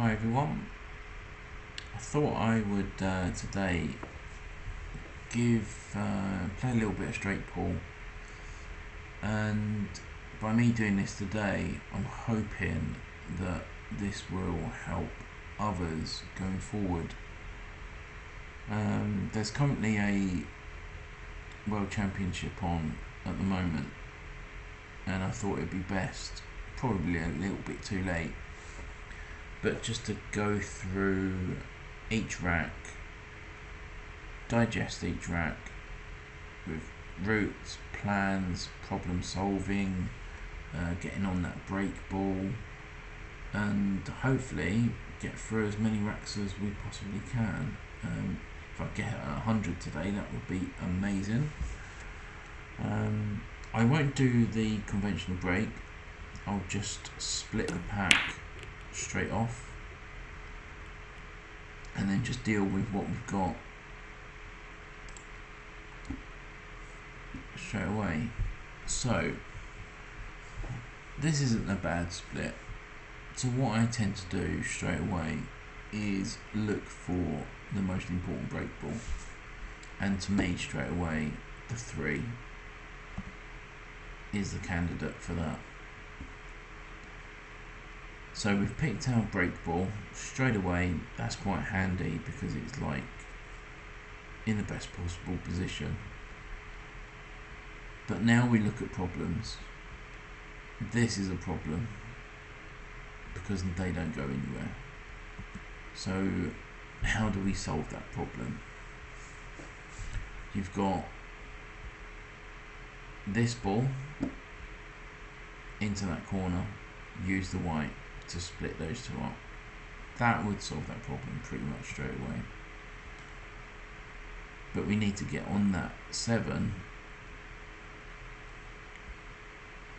Hi everyone, I thought I would today play a little bit of straight pull, and by me doing this today I'm hoping that this will help others going forward. There's currently a World Championship on at the moment, and I thought it'd be best, probably a little bit too late, but just to go through each rack, digest each rack with routes, plans, problem solving, getting on that break ball, and hopefully get through as many racks as we possibly can. If I get 100 today, that would be amazing. I won't do the conventional break, I'll just split the pack straight off and then just deal with what we've got straight away. So this isn't a bad split. So what I tend to do straight away is look for the most important break ball, and to me straight away the 3 is the candidate for that. So we've picked our break ball straight away. That's quite handy because it's like in the best possible position. But now we look at problems. This is a problem because they don't go anywhere. So how do we solve that problem? You've got this ball into that corner, use the white to split those two up. That would solve that problem pretty much straight away. But we need to get on that 7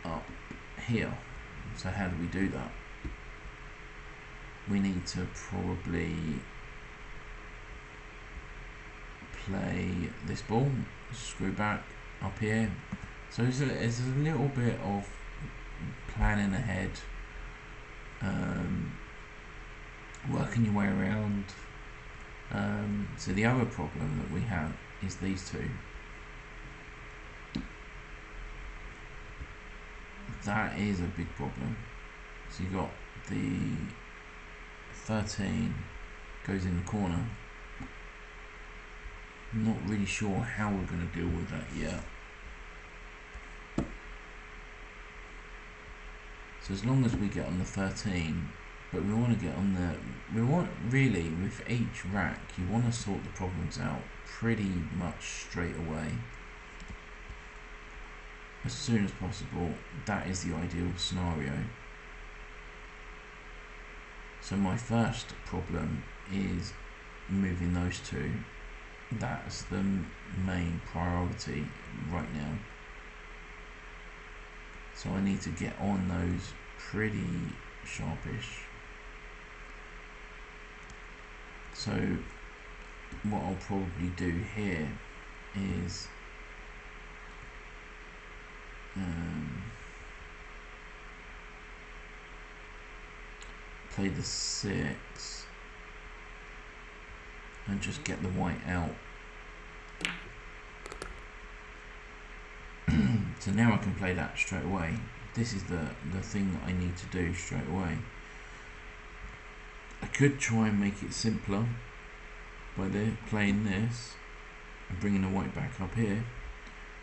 up here. So how do we do that? We need to probably play this ball, screw back up here. So there's a little bit of planning ahead, working your way around. So the other problem that we have is these two. That is a big problem. So you got the 13 goes in the corner. I'm not really sure how we're going to deal with that yet. So as long as we get on the 13, but we want to get on really with each rack, you want to sort the problems out pretty much straight away. As soon as possible, that is the ideal scenario. So my first problem is moving those two. That's the main priority right now. So I need to get on those pretty sharpish. So what I'll probably do here is play the 6 and just get the white out. So now I can play that straight away. This is the thing that I need to do straight away. I could try and make it simpler by playing this and bringing the white back up here,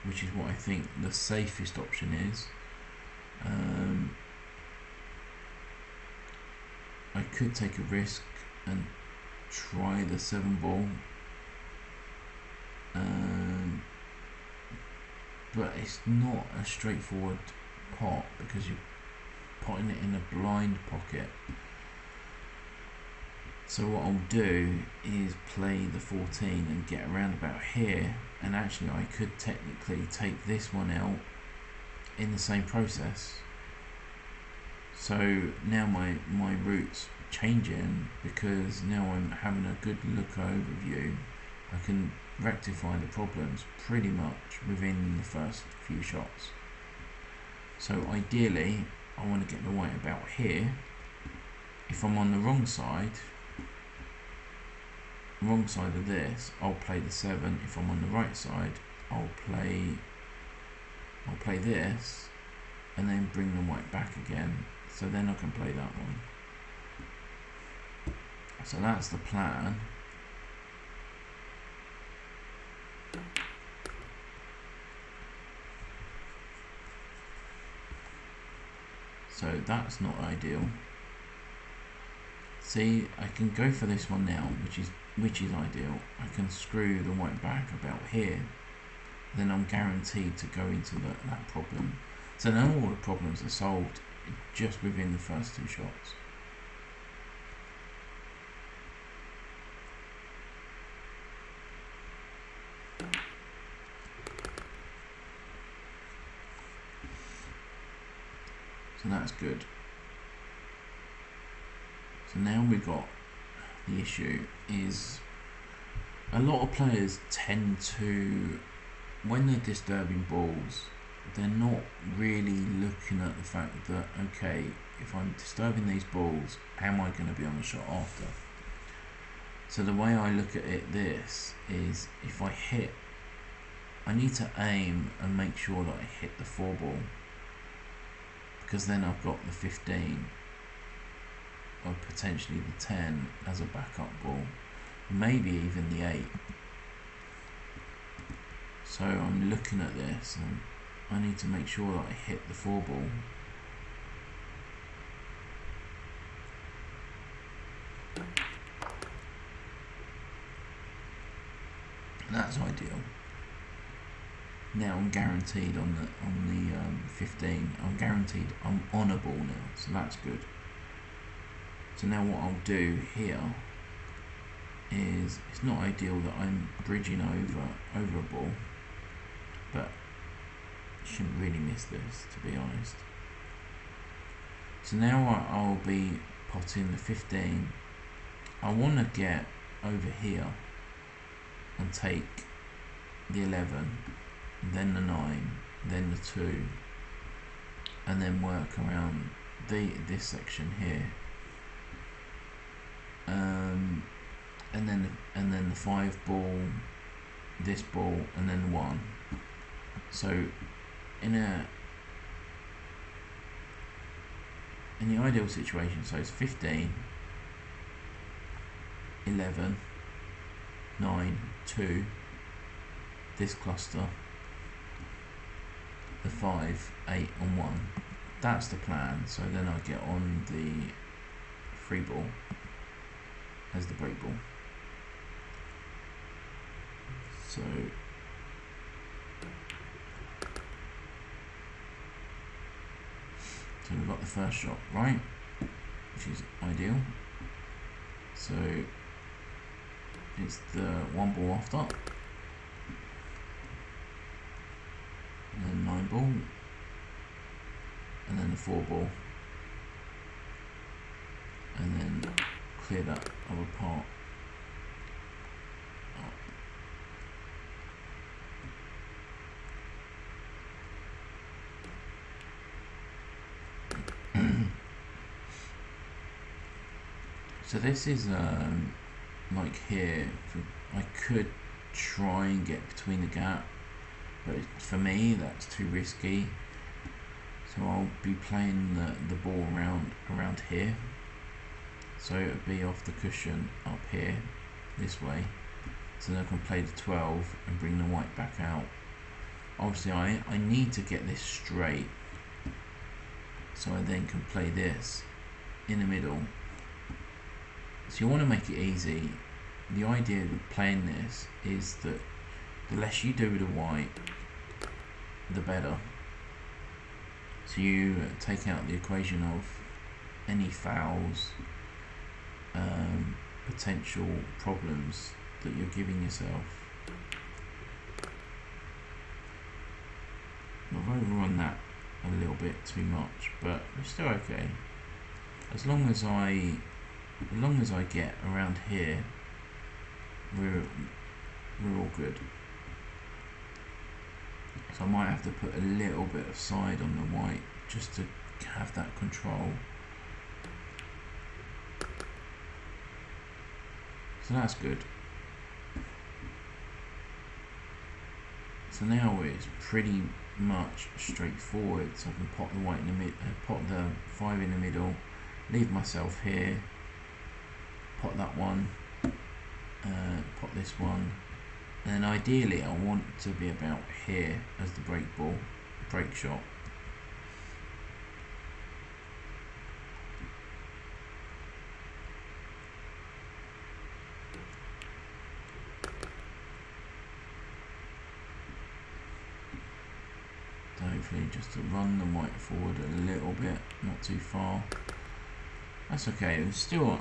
which is what I think the safest option is. I could take a risk and try the 7 ball, but it's not a straightforward pot because you're putting it in a blind pocket. So what I'll do is play the 14 and get around about here, and actually I could technically take this one out in the same process. So now my route's changing because now I'm having a good look overview. I can rectify the problems pretty much within the first few shots. So ideally I want to get the white about here if I'm on the wrong side of this, I'll play the 7. If I'm on the right side, I'll play this and then bring the white back again, so then I can play that one. So that's the plan. So that's not ideal. See, I can go for this one now, which is ideal. I can screw the white back about here, then I'm guaranteed to go into that problem. So now all the problems are solved just within the first 2 shots. So that's good. So now we've got the issue is a lot of players tend to, when they're disturbing balls, they're not really looking at the fact that, okay, if I'm disturbing these balls, how am I going to be on the shot after? So the way I look at it, this is, if I hit, I need to aim and make sure that I hit the 4 ball, because then I've got the 15 or potentially the 10 as a backup ball, maybe even the 8. So I'm looking at this and I need to make sure that I hit the 4 ball. That's ideal. Now I'm guaranteed on the 15. I'm guaranteed I'm on a ball now, so that's good. So now what I'll do here is, it's not ideal that I'm bridging over a ball, but shouldn't really miss this, to be honest. So now I'll be potting the 15. I want to get over here and take the 11, then the 9, then the 2, and then work around this section here, and then the 5 ball, this ball, and then 1. So in the ideal situation, so it's 15, 11, 9, 2, this cluster, the 5, 8 and 1. That's the plan. So then I get on the 3 ball as the break ball. So we've got the first shot right, which is ideal. So it's the 1 ball after, and then 9 ball, and then the 4 ball, and then clear that other part up. So this is like here, I could try and get between the gap, but for me that's too risky. So I'll be playing the ball around here. So it would be off the cushion up here, this way. So then I can play the 12 and bring the white back out. Obviously I need to get this straight, so I then can play this in the middle. So you want to make it easy. The idea of playing this is that the less you do with the white, the better. So you take out the equation of any fouls, potential problems that you're giving yourself. I've overrun that a little bit too much, but it's still okay. As long as I get around here, we're all good. So I might have to put a little bit of side on the white just to have that control. So that's good. So now it's pretty much straightforward. So I can pop the white in the mid, pop the 5 in the middle, leave myself here, pop that one, pop this one, and ideally I want to be about here as the break ball, break shot. Hopefully just to run the white forward a little bit, not too far. That's okay, it's still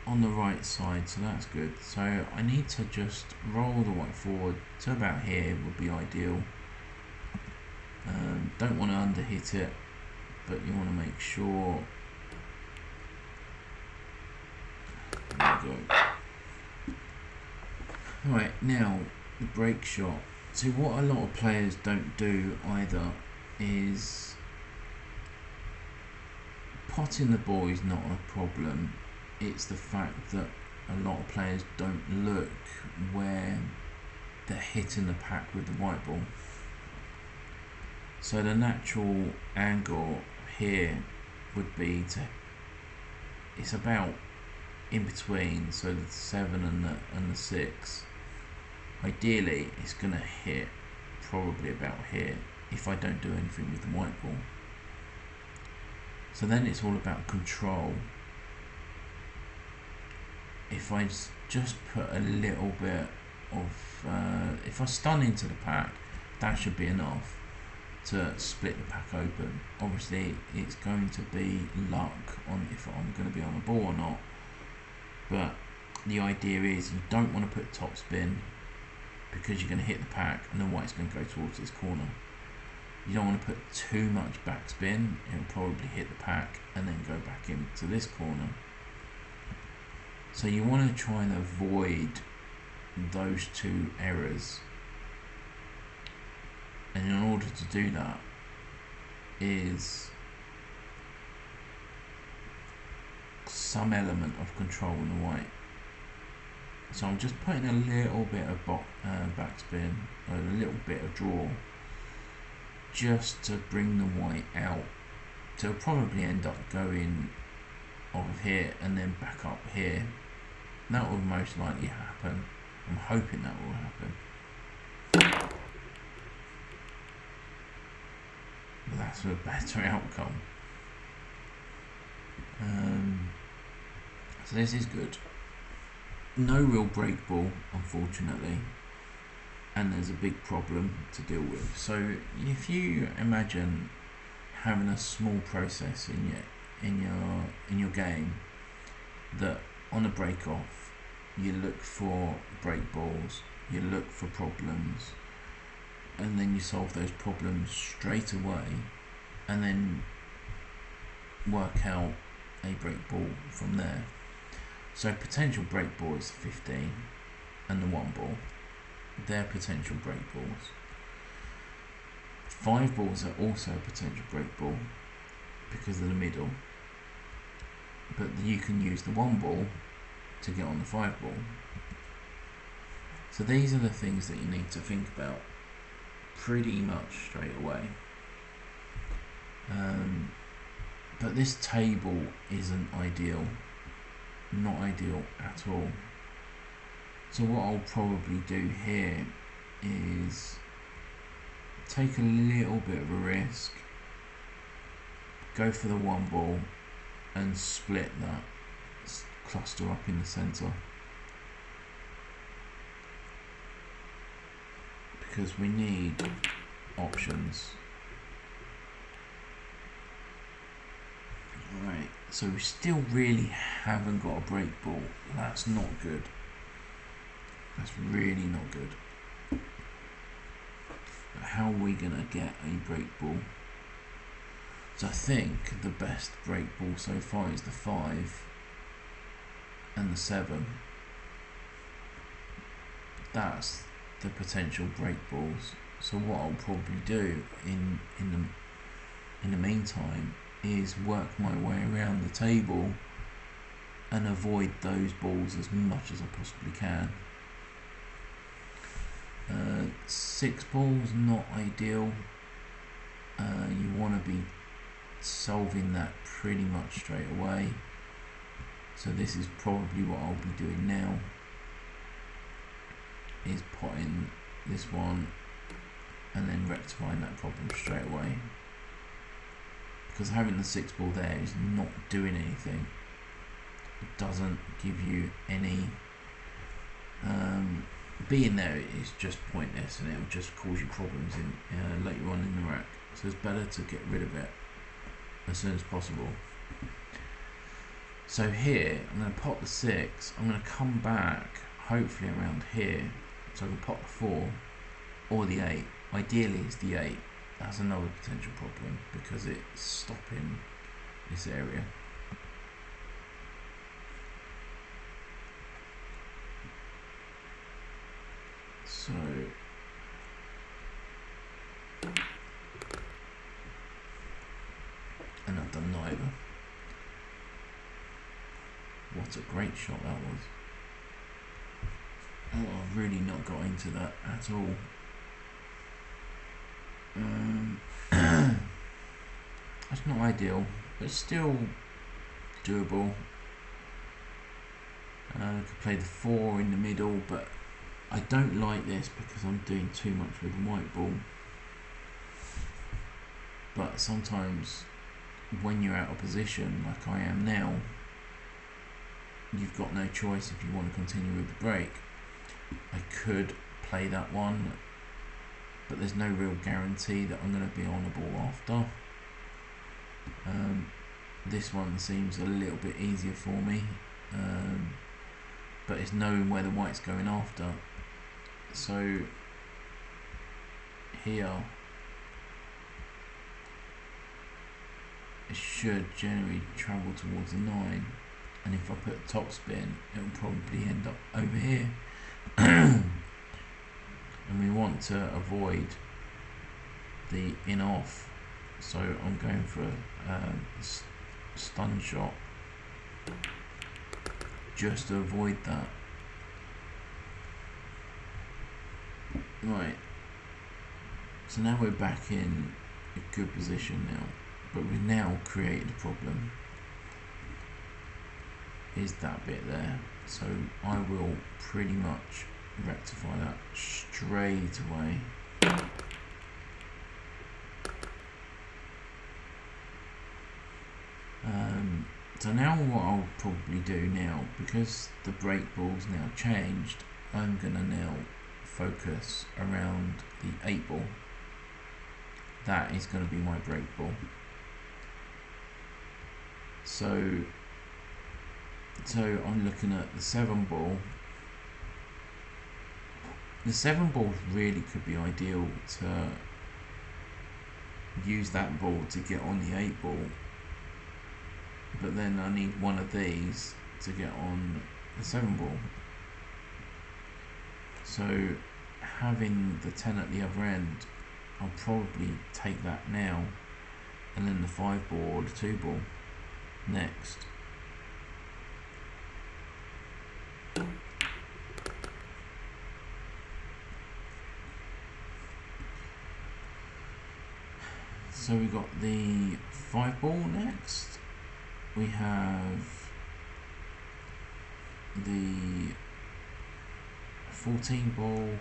on the right side, so that's good. So I need to just roll the white forward to about here would be ideal. Don't want to underhit it, but you want to make sure. There we go. Right, now the break shot. So what a lot of players don't do either is potting the ball is not a problem. It's the fact that a lot of players don't look where they're hitting the pack with the white ball. So the natural angle here would be to, it's about in between, so the 7 and the 6. Ideally it's going to hit probably about here if I don't do anything with the white ball. So then it's all about control. If I just put a little bit of, if I stun into the pack, that should be enough to split the pack open. Obviously it's going to be luck on if I'm going to be on the ball or not, but the idea is you don't want to put top spin because you're going to hit the pack and the white's going to go towards this corner. You don't want to put too much backspin, it'll probably hit the pack and then go back into this corner. So you want to try and avoid those two errors, and in order to do that is some element of control in the white. So I'm just putting a little bit of backspin, or a little bit of draw, just to bring the white out. So it'll probably end up going over here and then back up here. That will most likely happen. I'm hoping that will happen. But that's a better outcome. So this is good. No real break ball, unfortunately, and there's a big problem to deal with. So if you imagine having a small process in your game that on a break off you look for break balls, you look for problems, and then you solve those problems straight away, and then work out a break ball from there. So potential break ball is 15 and the 1 ball. They're potential break balls. 5 balls are also a potential break ball because of the middle. But you can use the 1 ball to get on the 5 ball. So these are the things that you need to think about pretty much straight away. But this table isn't ideal. Not ideal at all. So what I'll probably do here is take a little bit of a risk, go for the 1 ball and split that cluster up in the centre, because we need options. Right, so we still really haven't got a break ball. That's not good. That's really not good. But how are we going to get a break ball? So I think the best break ball so far is the 5 and the 7. That's the potential break balls. So what I'll probably do in the meantime is work my way around the table and avoid those balls as much as I possibly can. 6 balls, not ideal. You want to be solving that pretty much straight away. So this is probably what I'll be doing now, is potting this one and then rectifying that problem straight away. Because having the 6 ball there is not doing anything. It doesn't give you any being there is just pointless, and it will just cause you problems in later on in the rack. So it's better to get rid of it as soon as possible. So here I'm going to pot the 6. I'm going to come back hopefully around here, so I can pot the 4 or the 8. Ideally it's the 8. That's another potential problem because it's stopping this area. So and I've done neither. What a great shot that was. Oh, I've really not got into that at all. That's not ideal, but still doable. I could play the 4 in the middle, but I don't like this because I'm doing too much with the white ball. But sometimes when you're out of position, like I am now, you've got no choice if you want to continue with the break. I could play that one, but there's no real guarantee that I'm going to be on the ball after. This one seems a little bit easier for me, but it's knowing where the white's going after. So here it should generally travel towards the 9, and if I put a top spin it will probably end up over here. And we want to avoid the in off, so I'm going for a stun shot just to avoid that. Right, so now we're back in a good position now, but we've now created a problem, is that bit there. So I will pretty much rectify that straight away. So now what I'll probably do now, because the break ball's now changed, I'm gonna now focus around the 8 ball. That is going to be my break ball. So I'm looking at the 7 ball. The 7 ball really could be ideal to use that ball to get on the 8 ball, but then I need one of these to get on the 7 ball. So having the 10 at the other end, I'll probably take that now, and then the 5 ball or the 2 ball next. So we got the 5 ball next. We have the 14 ball.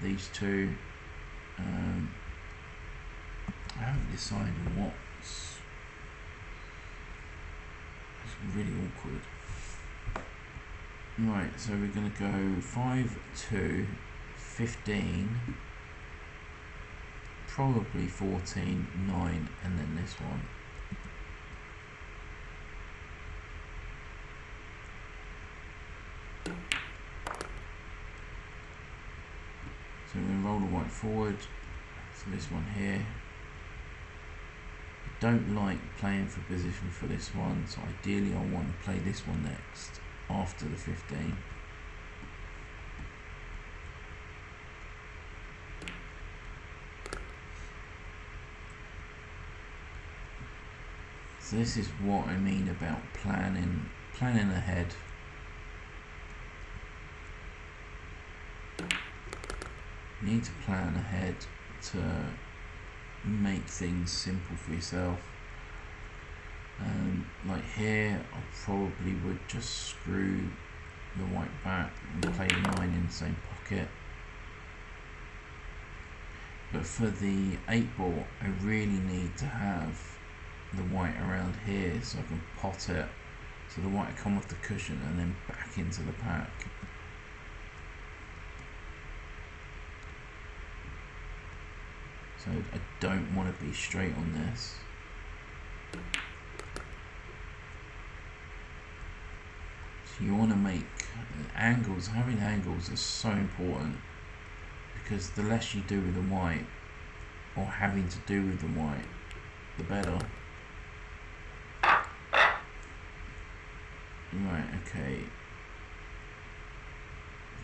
These two. I haven't decided what's. It's really awkward. Right, so we're going to go 5, 2, 15, probably 14, 9, and then this one. So we're going to roll the white forward, so this one here. I don't like playing for position for this one, so ideally I want to play this one next, after the 15. So this is what I mean about planning ahead. You need to plan ahead to make things simple for yourself. Like here, I probably would just screw the white back and play the 9 in the same pocket. But for the 8 ball, I really need to have the white around here so I can pot it, so the white will come off the cushion and then back into the pack. So I don't want to be straight on this. So you want to make angles. Having angles is so important, because the less you do with the white, or having to do with the white, the better. Right, okay.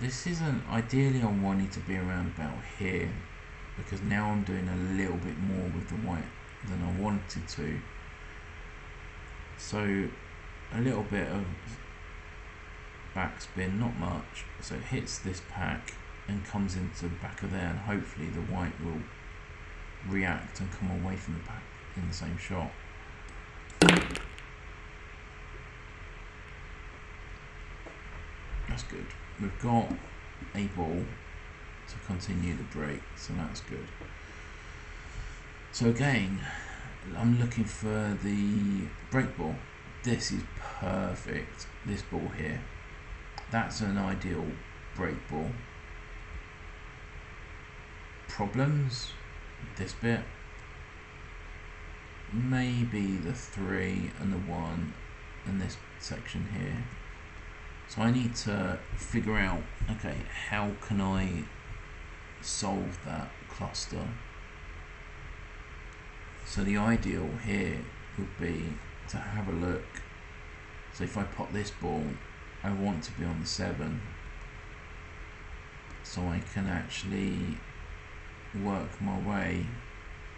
This isn't, ideally I want it to be around about here, because now I'm doing a little bit more with the white than I wanted to. So a little bit of backspin, not much, so it hits this pack and comes into the back of there, and hopefully the white will react and come away from the pack in the same shot. That's good. We've got a ball to continue the break, so that's good. So again, I'm looking for the break ball. This is perfect, this ball here. That's an ideal break ball. Problems, this bit, maybe the 3 and the 1 and this section here. So I need to figure out, okay, how can I solve that cluster? So the ideal here would be to have a look. So if I pop this ball, I want to be on the 7, so I can actually work my way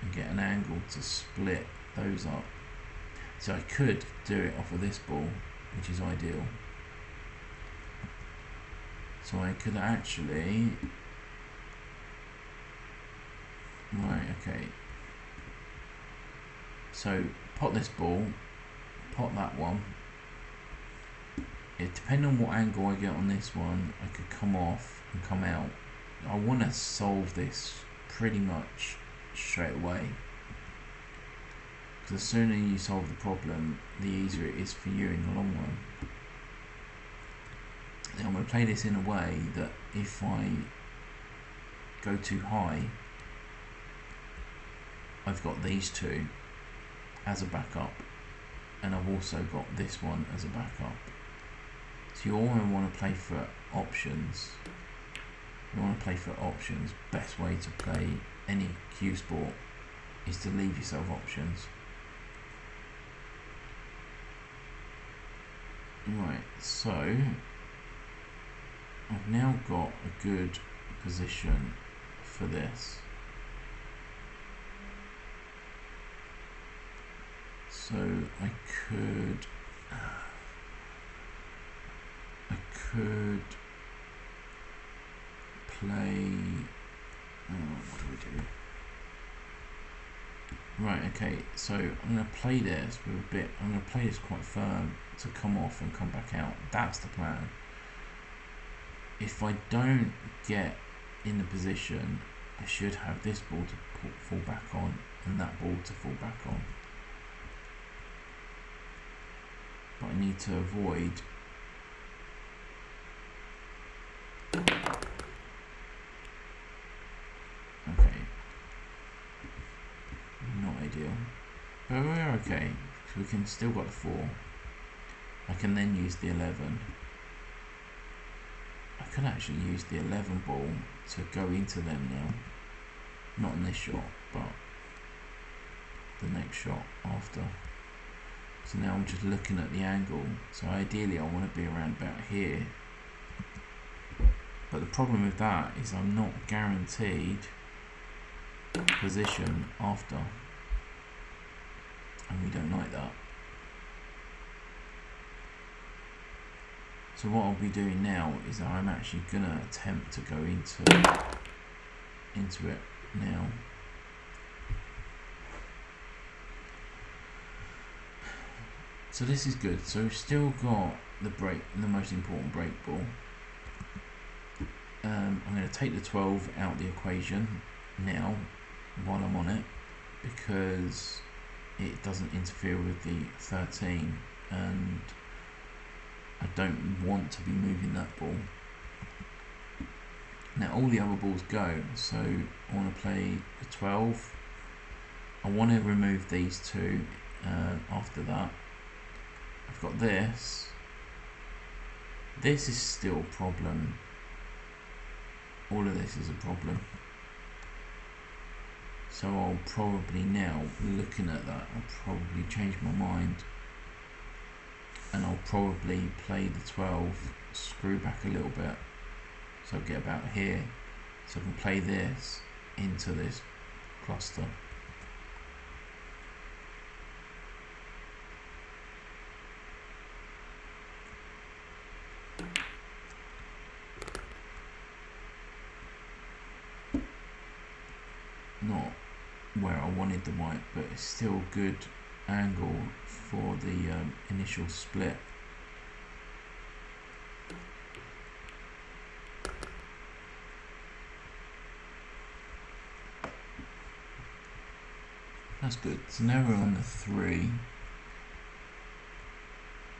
and get an angle to split those up. So I could do it off of this ball, which is ideal. So I could actually, right, okay. So pot this ball, pot that one. Depending on what angle I get on this one, I could come off and come out. I want to solve this pretty much straight away, because the sooner you solve the problem, the easier it is for you in the long run. Now I'm going to play this in a way that if I go too high, I've got these two as a backup, and I've also got this one as a backup. So you always want to play for options. You want to play for options. Best way to play any cue sport is to leave yourself options. Right, so I've now got a good position for this. So I could play, what do we do? Right, okay, so I'm going to play this with a bit, I'm going to play this quite firm to come off and come back out. That's the plan. If I don't get in the position, I should have this ball to fall back on and that ball to fall back on. But I need to avoid ideal, but we're okay, so we can still got the 4. I can then use the 11. I could actually use the 11 ball to go into them now, not in this shot, but the next shot after. So now I'm just looking at the angle, so ideally I want to be around about here, but the problem with that is I'm not guaranteed position after, and we don't like that. So what I'll be doing now is I'm actually going to attempt to go into it now. So this is good. So we've still got the most important break ball. I'm going to take the 12 out of the equation now while I'm on it, because it doesn't interfere with the 13 and I don't want to be moving that ball. Now all the other balls go, so I want to play the 12. I want to remove these two. After that I've got this. This is still a problem. All of this is a problem. So I'll probably now, looking at that, I'll probably change my mind and I'll probably play the 12, screw back a little bit, so I'll get about here, so I can play this into this cluster. Not where I wanted the white, but it's still a good angle for the initial split. That's good. So now we're on the 3.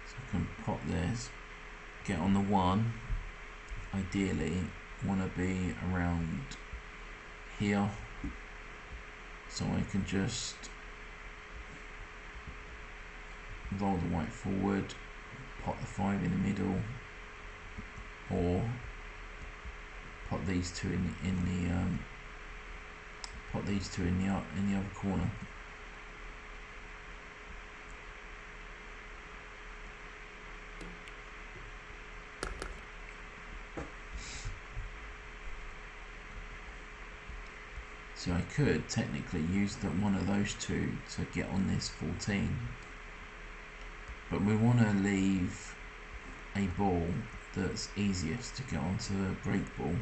So I can pop this, get on the 1. Ideally want to be around here, so I can just roll the white forward, pop the 5 in the middle, or put these two in the other corner. So I could technically use one of those two to get on this 14, but we want to leave a ball that's easiest to get onto the break ball.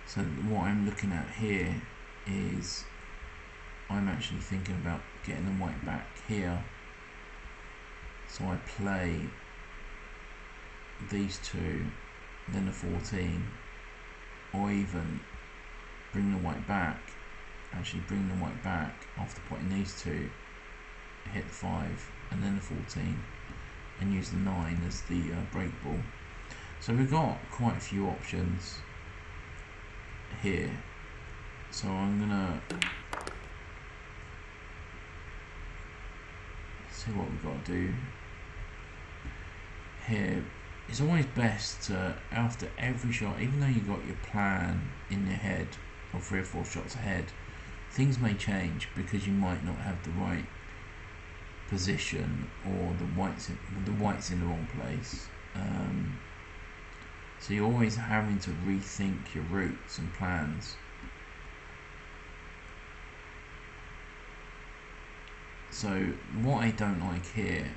So what I'm looking at here is I'm actually thinking about getting the white back here, so I play these two, then the 14, or even bring the white back, after putting these two, hit the 5 and then the 14, and use the 9 as the break ball. So we've got quite a few options here. So I'm gonna see what we've got to do here. It's always best to, after every shot, even though you've got your plan in your head, or 3 or 4 shots ahead, things may change because you might not have the right position, or the white's in the wrong place. So you're always having to rethink your routes and plans. So what I don't like here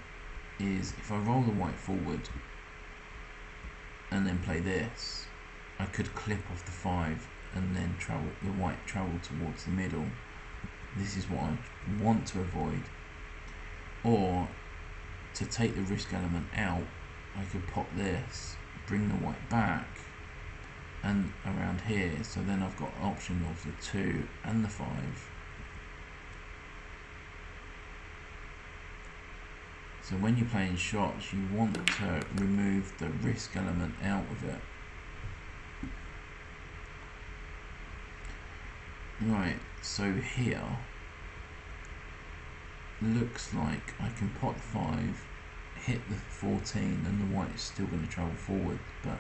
is if I roll the white forward and then play this, I could clip off the 5 and then the white travel towards the middle. This is what I want to avoid. Or to take the risk element out, I could pop this, bring the white back and around here, so then I've got option of the 2 and the 5. So when you're playing shots, you want to remove the risk element out of it. Right, so here looks like I can pot the 5, hit the 14, and the white is still going to travel forward. But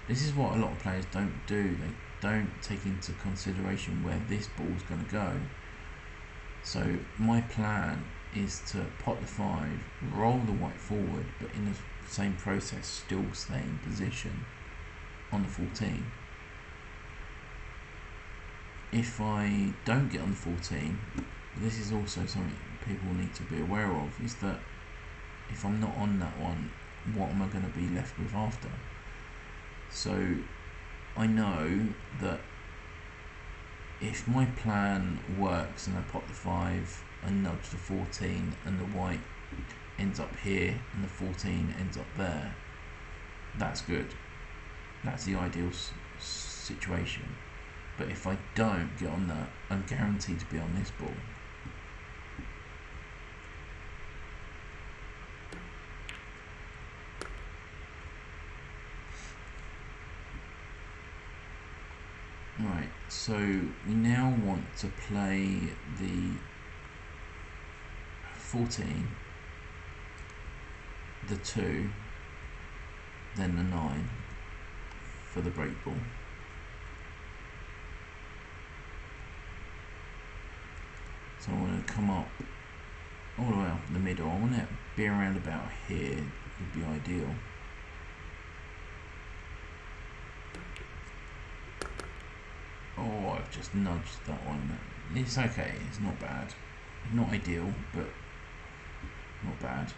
this is what a lot of players don't do. They don't take into consideration where this ball is going to go. So my plan is to pot the 5, roll the white forward, but in the same process still stay in position on the 14. If I don't get on the 14, this is also something people need to be aware of, is that if I'm not on that one, what am I going to be left with after? So I know that if my plan works and I pop the 5 and nudge the 14 and the white ends up here and the 14 ends up there, that's good. That's the ideal situation. But if I don't get on that, I'm guaranteed to be on this ball. Right, so we now want to play the 14, the 2, then the 9 for the break ball. So I want to come up all the way up in the middle. I want it to be around about here, would be ideal. Oh, I've just nudged that one. It's okay, it's not bad. Not ideal, but not bad.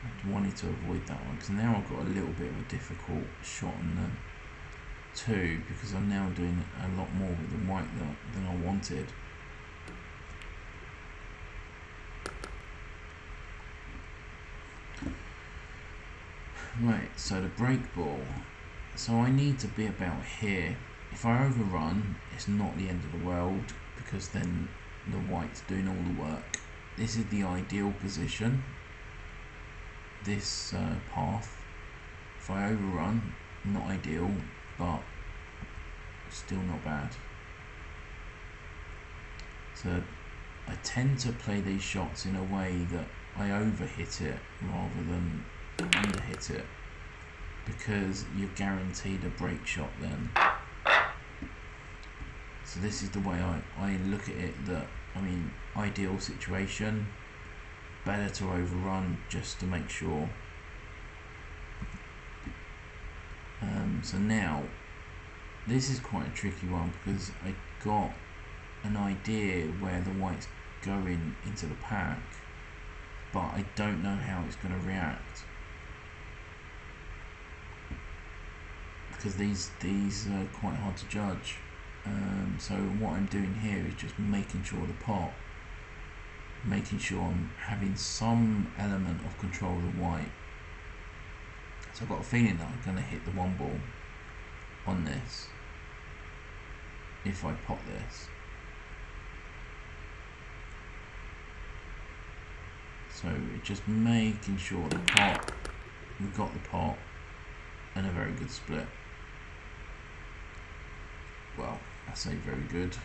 I wanted to avoid that one because now I've got a little bit of a difficult shot on the 2 because I'm now doing a lot more with the white than I wanted. Right, so the break ball. So I need to be about here. If I overrun, it's not the end of the world because then the white's doing all the work. This is the ideal position, this path. If I overrun, not ideal, but still not bad. So I tend to play these shots in a way that I overhit it rather than underhit it, because you're guaranteed a break shot then. So this is the way I look at it, that, I mean, ideal situation, better to overrun just to make sure. So now, this is quite a tricky one because I got an idea where the white's going into the pack, but I don't know how it's going to react. Because these are quite hard to judge. So what I'm doing here is just making sure the pot, making sure I'm having some element of control of the white. So I've got a feeling that I'm going to hit the 1 ball on this if I pot this. So just making sure the pot, we've got the pot and a very good split. Well, I say very good.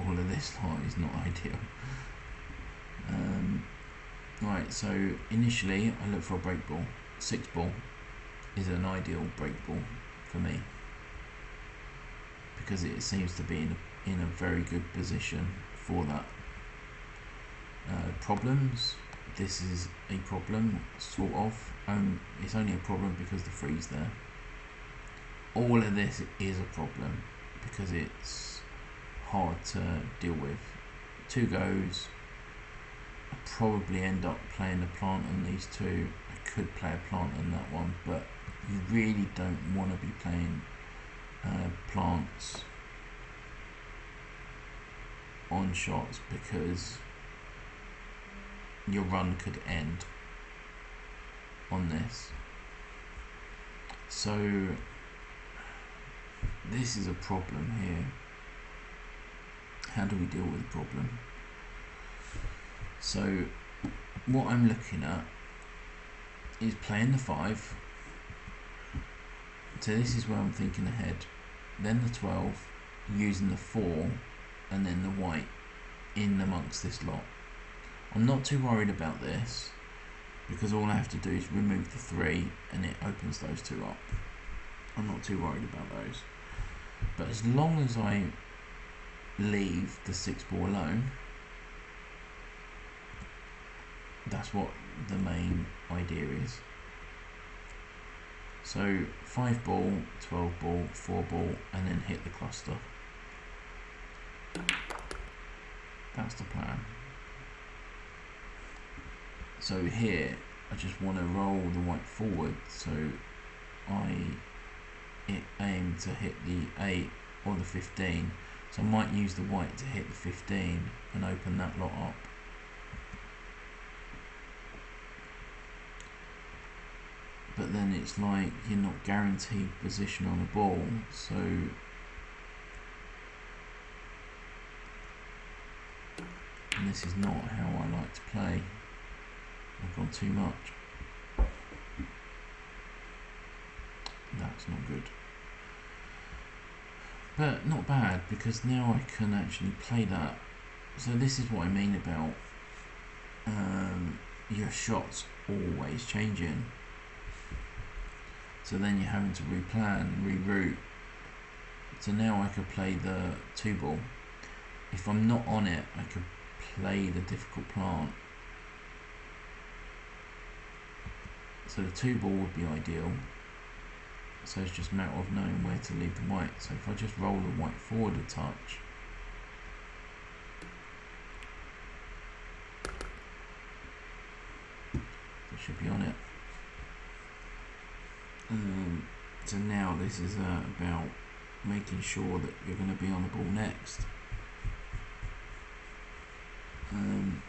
All of this lot is not ideal. Right, so initially I look for a break ball. 6 ball is an ideal break ball for me because it seems to be in a very good position for that. Problems. This is a problem, sort of. It's only a problem because the 3's there. All of this is a problem because it's hard to deal with. 2 goes. I probably end up playing a plant on these 2. I could play a plant on that one, but you really don't want to be playing plants on shots because your run could end on this. So this is a problem here. How do we deal with the problem? So what I'm looking at is playing the 5. So this is where I'm thinking ahead. Then the 12, using the 4, and then the white in amongst this lot. I'm not too worried about this because all I have to do is remove the 3 and it opens those 2 up. I'm not too worried about those. But as long as I leave the 6 ball alone, that's what the main idea is. So 5 ball, 12 ball, 4 ball, and then hit the cluster. That's the plan. So here I just want to roll the white forward, so I aim to hit the 8 or the 15. So I might use the white to hit the 15 and open that lot up. But then it's like you're not guaranteed position on the ball, so and this is not how I like to play. I've gone too much. That's not good. But not bad, because now I can actually play that. So this is what I mean about your shots always changing. So then you're having to replan, reroute. So now I could play the 2-ball. If I'm not on it, I could play the difficult plant. So the 2-ball would be ideal. So it's just a matter of knowing where to leave the white. So if I just roll the white forward a touch, it should be on it. So now this is about making sure that you're going to be on the ball next. And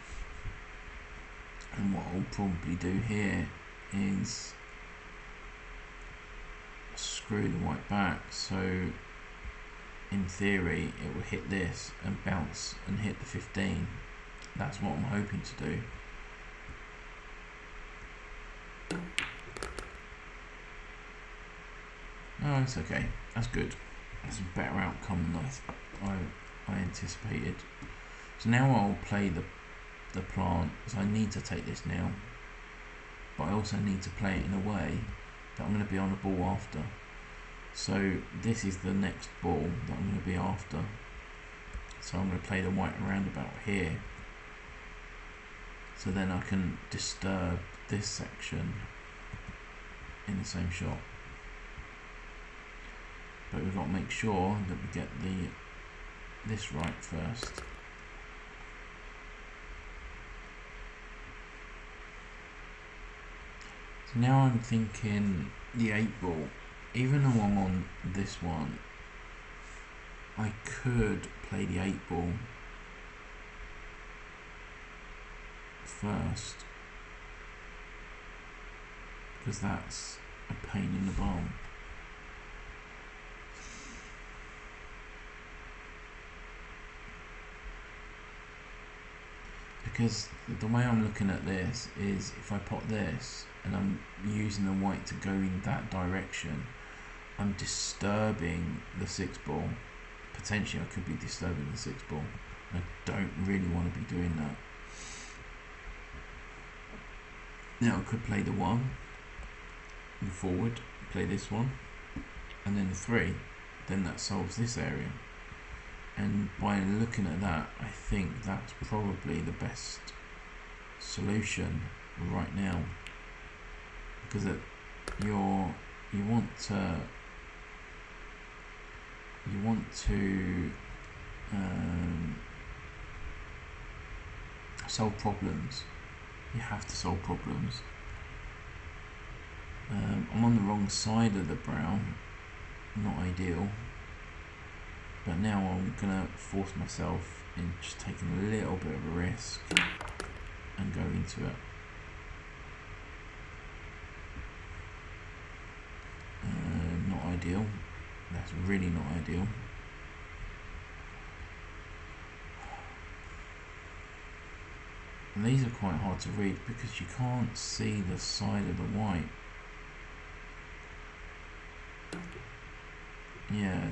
what I'll probably do here is screw the white back, so in theory it will hit this and bounce and hit the 15. That's what I'm hoping to do. Oh, it's okay. That's good. That's a better outcome than I anticipated. So now I'll play the plant, because I need to take this now, but I also need to play it in a way that I'm going to be on the ball after. So this is the next ball that I'm going to be after. So I'm going to play the white around about here, so then I can disturb this section in the same shot. But we've got to make sure that we get this right first. So now I'm thinking the 8-ball. Even though I'm on this one, I could play the 8-ball first, because that's a pain in the bum. Because the way I'm looking at this is, if I pop this and I'm using the white to go in that direction, I'm disturbing the 6-ball. Potentially I could be disturbing the 6-ball. I don't really want to be doing that. Now I could play the 1, the forward, play this one, and then the 3. Then that solves this area. And by looking at that, I think that's probably the best solution right now, because you want to solve problems. You have to solve problems. I'm on the wrong side of the brown, not ideal. But now I'm gonna force myself in just taking a little bit of a risk and go into it. Not ideal. That's really not ideal. And these are quite hard to read because you can't see the side of the white. Yeah.